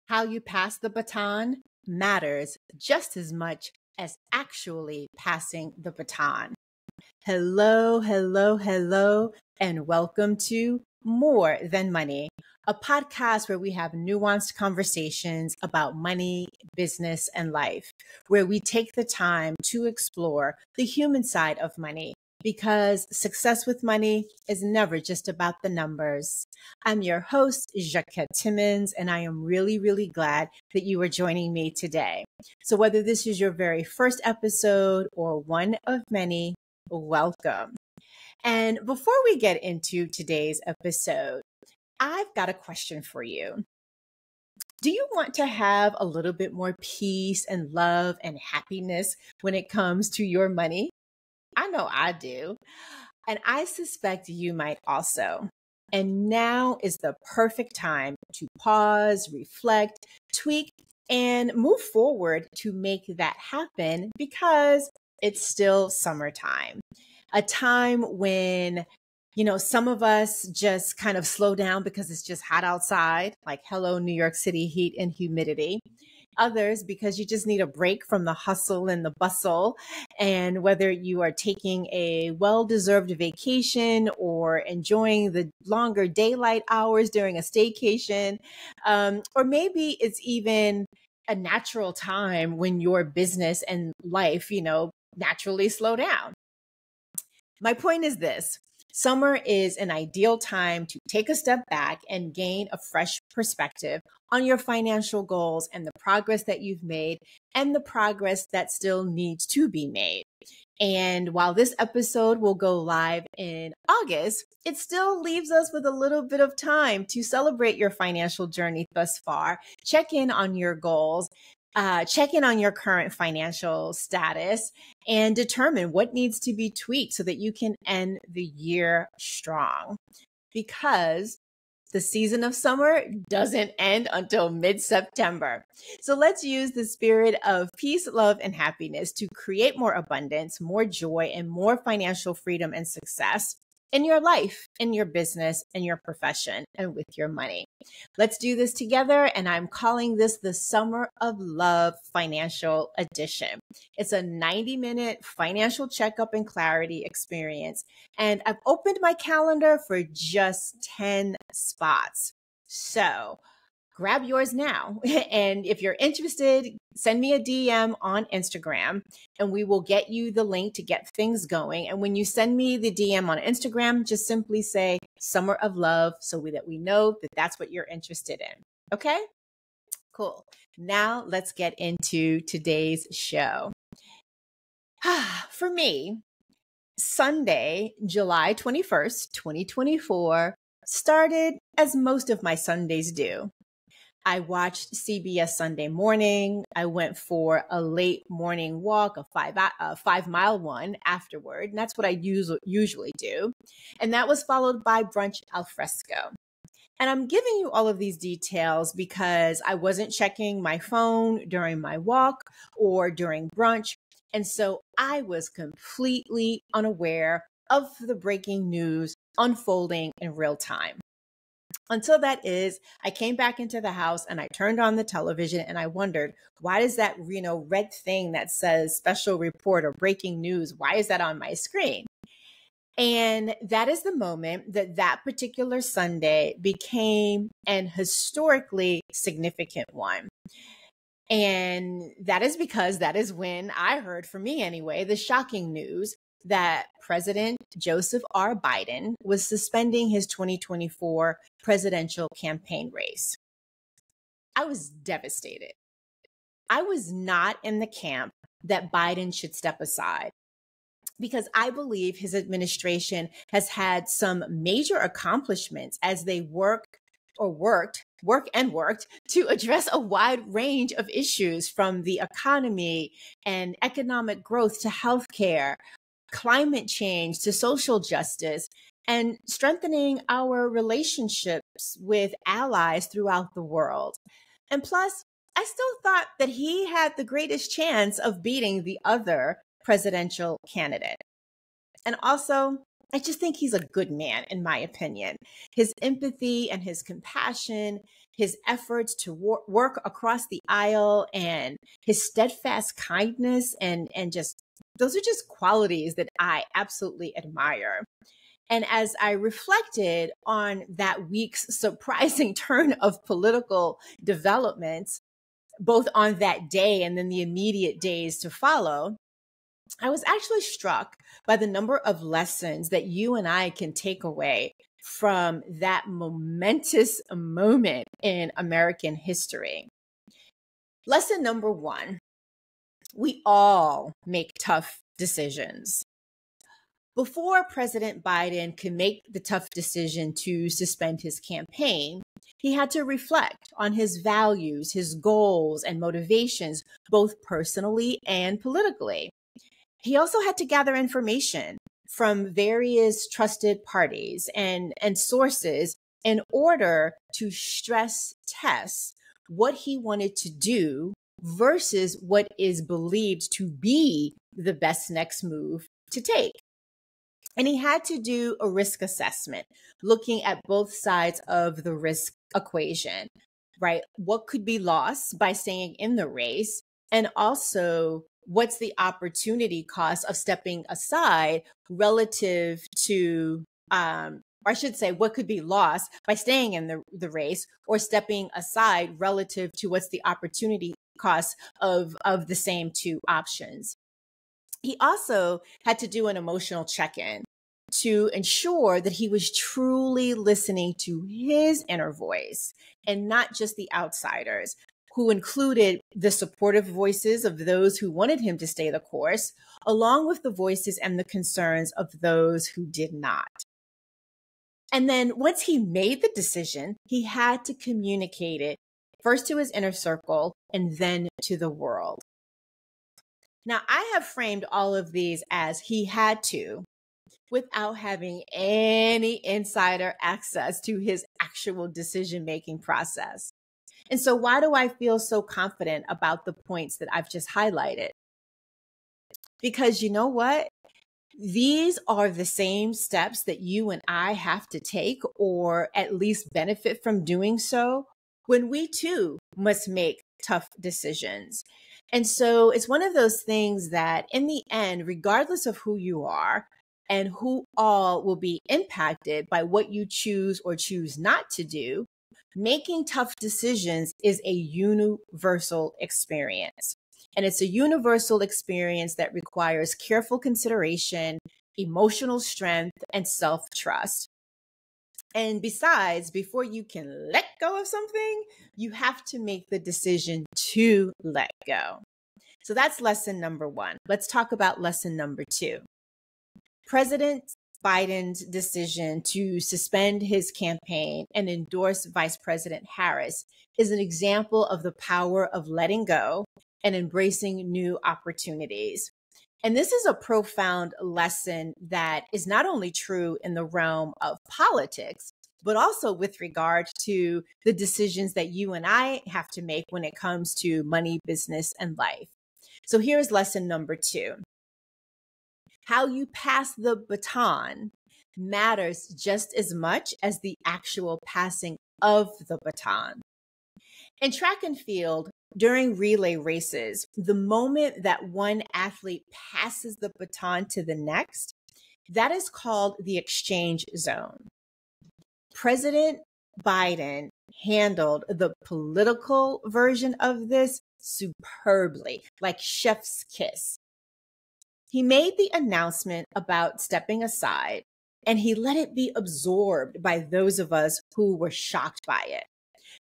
How you pass the baton matters just as much as actually passing the baton. Hello, hello, hello, and welcome to More Than Money, a podcast where we have nuanced conversations about money, business, and life, where we take the time to explore the human side of money, because success with money is never just about the numbers. I'm your host, Jacquette Timmons, and I am really, really glad that you are joining me today. So whether this is your very first episode or one of many, welcome. And before we get into today's episode, I've got a question for you. Do you want to have a little bit more peace and love and happiness when it comes to your money? I know I do. And I suspect you might also. And now is the perfect time to pause, reflect, tweak, and move forward to make that happen because it's still summertime. A time when, some of us just kind of slow down because it's just hot outside, like hello, New York City heat and humidity. Others because you just need a break from the hustle and the bustle. And whether you are taking a well-deserved vacation or enjoying the longer daylight hours during a staycation, or maybe it's even a natural time when your business and life, naturally slow down. My point is this. Summer is an ideal time to take a step back and gain a fresh perspective on your financial goals and the progress that you've made and the progress that still needs to be made. And while this episode will go live in August, it still leaves us with a little bit of time to celebrate your financial journey thus far, check in on your goals, check in on your current financial status, and determine what needs to be tweaked so that you can end the year strong. Because the season of summer doesn't end until mid-September. So let's use the spirit of peace, love, and happiness to create more abundance, more joy, and more financial freedom and success in your life, in your business, in your profession, and with your money. Let's do this together, and I'm calling this the Summer of Love Financial Edition. It's a 90-minute financial checkup and clarity experience, and I've opened my calendar for just 10 spots. So grab yours now. And if you're interested, send me a DM on Instagram and we will get you the link to get things going. And when you send me the DM on Instagram, just simply say Summer of Love so that we know that that's what you're interested in. Okay? Cool. Now let's get into today's show. For me, Sunday, July 21st, 2024, started as most of my Sundays do. I watched CBS Sunday Morning. I went for a late morning walk, a 5-mile one afterward. And that's what I usually do. And that was followed by brunch al fresco. And I'm giving you all of these details because I wasn't checking my phone during my walk or during brunch. And so I was completely unaware of the breaking news unfolding in real time. Until I came back into the house and I turned on the television and I wondered, why does that, red thing that says special report or breaking news, why is that on my screen? And that is the moment that particular Sunday became an historically significant one. And that is because that is when I heard, for me anyway, the shocking news that President Joseph R. Biden was suspending his 2024 presidential campaign race. I was devastated. I was not in the camp that Biden should step aside because I believe his administration has had some major accomplishments as they worked to address a wide range of issues from the economy and economic growth to healthcare, climate change to social justice, and strengthening our relationships with allies throughout the world. And plus, I still thought that he had the greatest chance of beating the other presidential candidate. And also, I just think he's a good man, in my opinion. His empathy and his compassion, his efforts to work across the aisle, and his steadfast kindness, and just those are just qualities that I absolutely admire. And as I reflected on that week's surprising turn of political developments, both on that day and then the immediate days to follow, I was actually struck by the number of lessons that you and I can take away from that momentous moment in American history. Lesson number one, we all make tough decisions. Before President Biden could make the tough decision to suspend his campaign, he had to reflect on his values, his goals, and motivations, both personally and politically. He also had to gather information from various trusted parties and sources in order to stress test what he wanted to do versus what is believed to be the best next move to take. And he had to do a risk assessment, looking at both sides of the risk equation, right? What could be lost by staying in the race? And also, what's the opportunity cost of stepping aside relative to, or I should say, what could be lost by staying in the race or stepping aside relative to what's the opportunity cost of the same two options? He also had to do an emotional check-in to ensure that he was truly listening to his inner voice and not just the outsiders, who included the supportive voices of those who wanted him to stay the course, along with the voices and the concerns of those who did not. And then once he made the decision, he had to communicate it first to his inner circle and then to the world. Now, I have framed all of these as he had to, without having any insider access to his actual decision-making process. And so why do I feel so confident about the points that I've just highlighted? Because you know what? These are the same steps that you and I have to take, or at least benefit from doing so, when we too must make tough decisions. And so it's one of those things that in the end, regardless of who you are and who all will be impacted by what you choose or choose not to do, making tough decisions is a universal experience. And it's a universal experience that requires careful consideration, emotional strength, and self-trust. And besides, before you can let go of something, you have to make the decision to let go. So that's lesson number one. Let's talk about lesson number two. President Biden's decision to suspend his campaign and endorse Vice President Harris is an example of the power of letting go and embracing new opportunities. And this is a profound lesson that is not only true in the realm of politics, but also with regard to the decisions that you and I have to make when it comes to money, business, and life. So here's lesson number two. How you pass the baton matters just as much as the actual passing of the baton. In track and field, during relay races, the moment that one athlete passes the baton to the next, that is called the exchange zone. President Biden handled the political version of this superbly, like chef's kiss. He made the announcement about stepping aside, and he let it be absorbed by those of us who were shocked by it,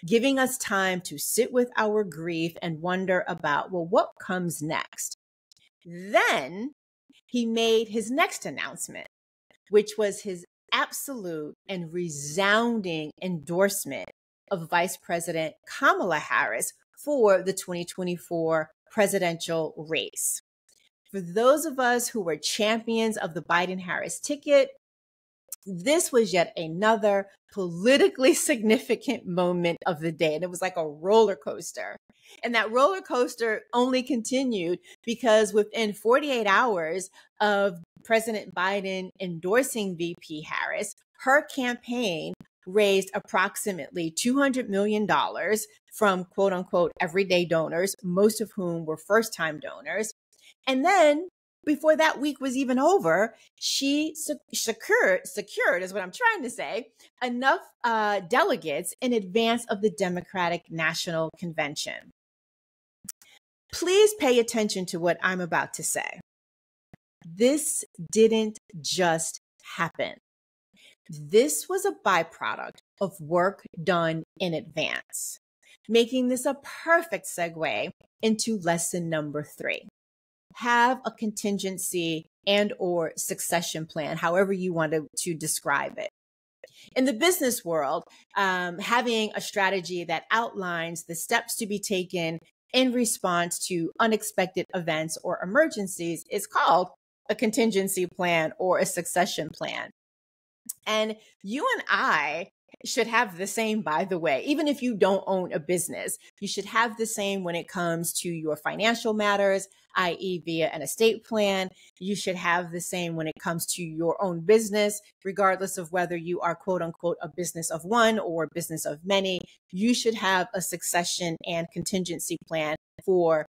giving us time to sit with our grief and wonder about, well, what comes next? Then he made his next announcement, which was his absolute and resounding endorsement of Vice President Kamala Harris for the 2024 presidential race. For those of us who were champions of the Biden-Harris ticket, This was yet another politically significant moment of the day. And it was like a roller coaster. And that roller coaster only continued because within 48 hours of President Biden endorsing VP Harris, her campaign raised approximately $200 million from quote unquote everyday donors, most of whom were first time donors. And then before that week was even over, she secured is what I'm trying to say, enough delegates in advance of the Democratic National Convention. Please pay attention to what I'm about to say. This didn't just happen. This was a byproduct of work done in advance, making this a perfect segue into lesson number 3. Have a contingency and or succession plan, however you want to describe it. In the business world, having a strategy that outlines the steps to be taken in response to unexpected events or emergencies is called a contingency plan or a succession plan. And you and I should have the same, by the way. Even if you don't own a business, you should have the same when it comes to your financial matters, i.e. via an estate plan. You should have the same when it comes to your own business, regardless of whether you are quote unquote a business of one or a business of many. You should have a succession and contingency plan for,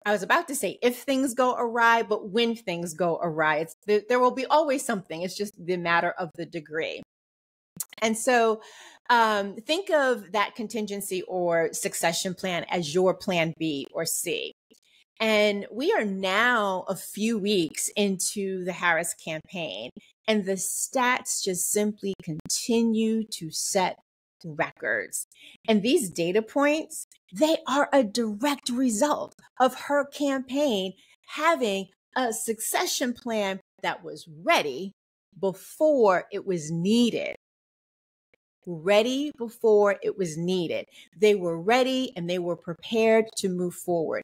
I was about to say if things go awry, but when things go awry, there will be always something. It's just the matter of the degree. And so think of that contingency or succession plan as your plan B or C. And we are now a few weeks into the Harris campaign, and the stats just simply continue to set records. And these data points, they are a direct result of her campaign having a succession plan that was ready before it was needed. Ready before it was needed. They were ready and they were prepared to move forward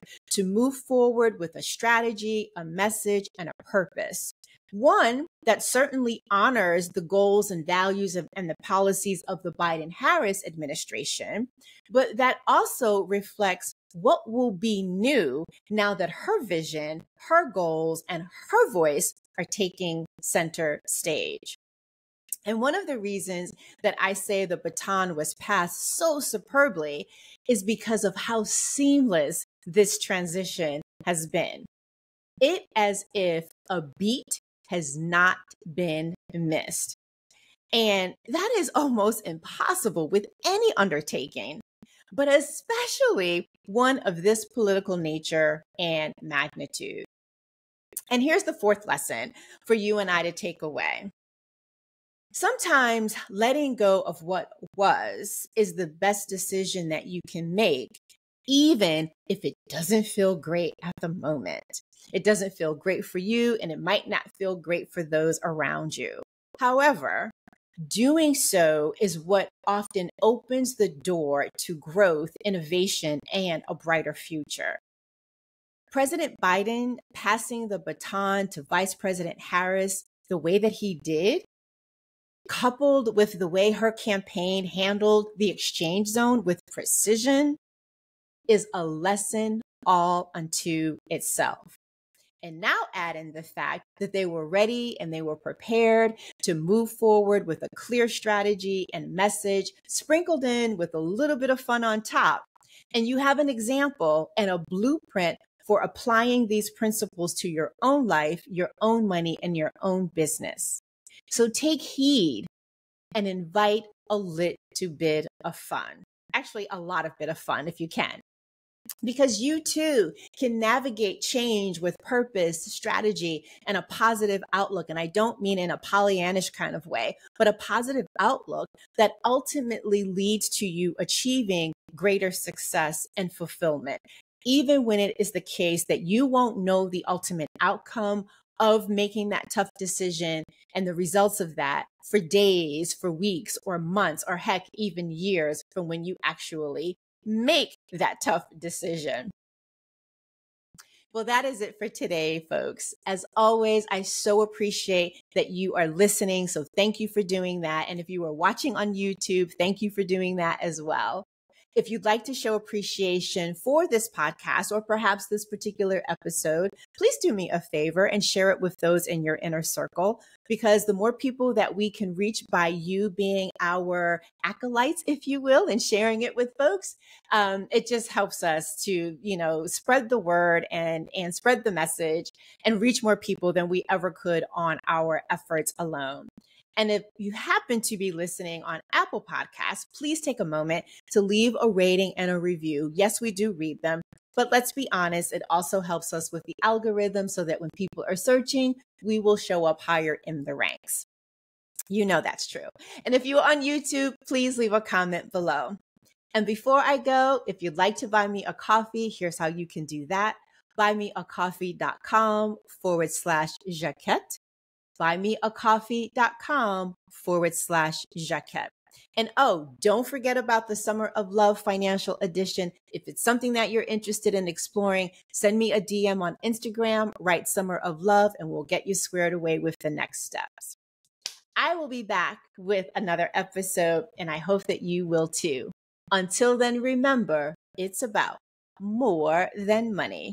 with a strategy, a message, and a purpose. One that certainly honors the goals and values and the policies of the Biden-Harris administration, but that also reflects what will be new now that her vision, her goals, and her voice are taking center stage. And one of the reasons that I say the baton was passed so superbly is because of how seamless this transition has been. It as if a beat has not been missed. And that is almost impossible with any undertaking, but especially one of this political nature and magnitude. And here's the 4th lesson for you and I to take away. Sometimes letting go of what was is the best decision that you can make, even if it doesn't feel great at the moment. It doesn't feel great for you, and it might not feel great for those around you. However, doing so is what often opens the door to growth, innovation, and a brighter future. President Biden passing the baton to Vice President Harris the way that he did, coupled with the way her campaign handled the exchange zone with precision, is a lesson all unto itself. And now add in the fact that they were ready and they were prepared to move forward with a clear strategy and message, sprinkled in with a little bit of fun on top. And you have an example and a blueprint for applying these principles to your own life, your own money, and your own business. So take heed and invite a little bit of fun. Actually, a lot of bit of fun if you can. Because you too can navigate change with purpose, strategy, and a positive outlook. And I don't mean in a Pollyannish kind of way, but a positive outlook that ultimately leads to you achieving greater success and fulfillment. Even when it is the case that you won't know the ultimate outcome of making that tough decision and the results of that for days, for weeks, or months, or heck, even years from when you actually make that tough decision. Well, that is it for today, folks. As always, I so appreciate that you are listening. So thank you for doing that. And if you are watching on YouTube, thank you for doing that as well. If you'd like to show appreciation for this podcast or perhaps this particular episode, please do me a favor and share it with those in your inner circle, because the more people that we can reach by you being our acolytes, if you will, and sharing it with folks, it just helps us to, spread the word and spread the message and reach more people than we ever could on our efforts alone. And if you happen to be listening on Apple Podcasts, please take a moment to leave a rating and a review. Yes, we do read them, but let's be honest, it also helps us with the algorithm so that when people are searching, we will show up higher in the ranks. You know that's true. And if you're on YouTube, please leave a comment below. And before I go, if you'd like to buy me a coffee, here's how you can do that. buymeacoffee.com/Jaquette. buymeacoffee.com/Jaquette. And don't forget about the Summer of Love Financial Edition. If it's something that you're interested in exploring, send me a DM on Instagram, write Summer of Love, and we'll get you squared away with the next steps. I will be back with another episode, and I hope that you will too. Until then, remember, it's about more than money.